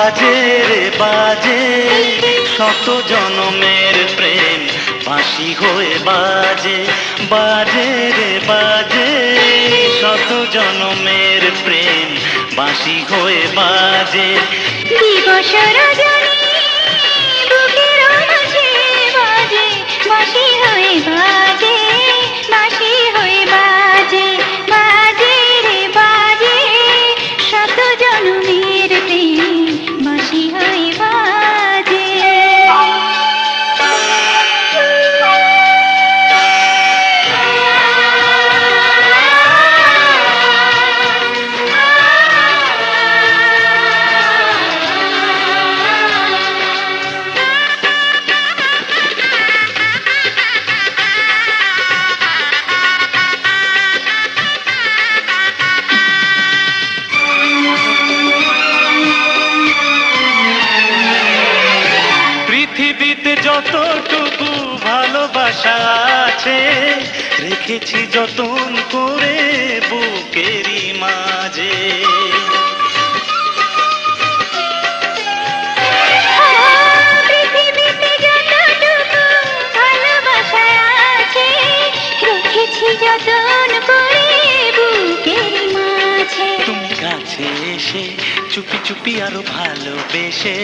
বাজে রে বাজে, শত জনমের প্রেম বাঁশি হয়ে বাজে। বাজে রে বাজে, শত জনমের প্রেম বাঁশি হয়ে বাজে। দিবস রজনী বুকের মাঝে বাজে, বাঁশি হয়ে বাজে, বাঁশি হয়ে বাজে। বাজে রে বাজে, শত জনমের প্রেম বাঁশি হয়ে বাজে। পৃথিবীতে যতটুকু ভালোবাসা আছে, রেখেছি যতন করে বুকেরই মাঝে। পৃথিবীতে যতটুকু ভালোবাসা আছে, রেখেছি যতন করে বুকের মাঝে। তুমি কাছে এসে চুপি চুপি আরো ভালোবেসে,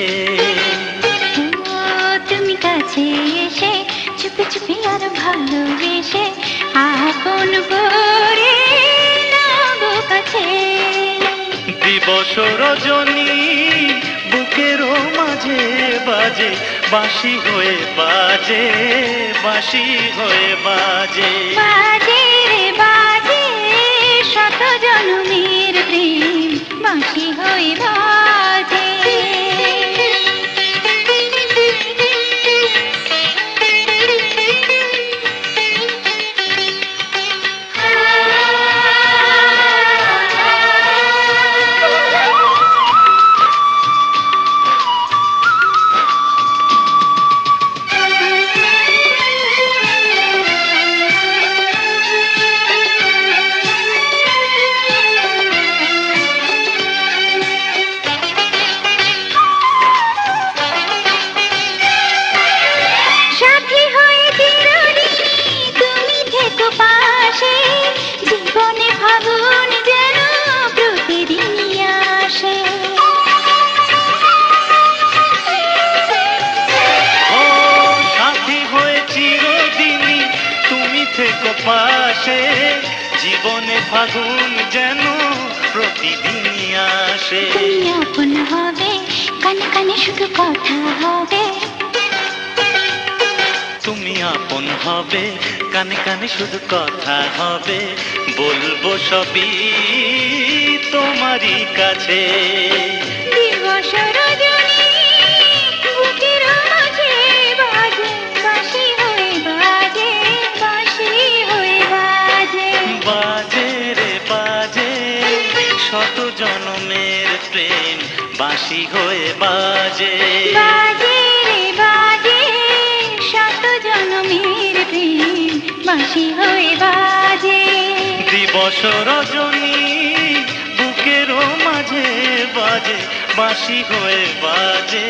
তুমি কাছে এসে চুপি চুপি আর ভালোবেসে আপন করে নাও কাছে। দিবস রজনী বুকের মাঝে বাজে, বাঁশি হয়ে বাজে, বাঁশি হয়ে বাজে। বাজে রে বাজে, শত জনমের প্রেম বাঁশি হয়ে বাজে। সাথী হয়ে চিরদিনই তুমি থেকো পাশে, জীবনে ফাগুন যেন প্রতিদিনই আসে। ও সাথী হয়ে চিরদিনই তুমি থেকো পাশে, জীবনে ফাগুন যেন প্রতিদিনই আসে। তুমি আপন হবে, কানে কানে শুধু কথা হবে। তুমি আপন হবে, কানে কানে শুধু কথা হবে, বলবো সবই তোমারই কাছে। দিবস রজনী বুকের মাঝে বাজে, বাঁশি হয়ে বাজে, বাঁশি হয়ে বাজে। বাজে রে বাজে, শত জনমের প্রেম বাঁশি হয়ে বাজে। বাজে রে বাজে, শত জনমের প্রেম বাঁশি হয়ে বাজে। দিবস রজনী বুকের মাঝে বাজে, বাঁশি হয়ে বাজে।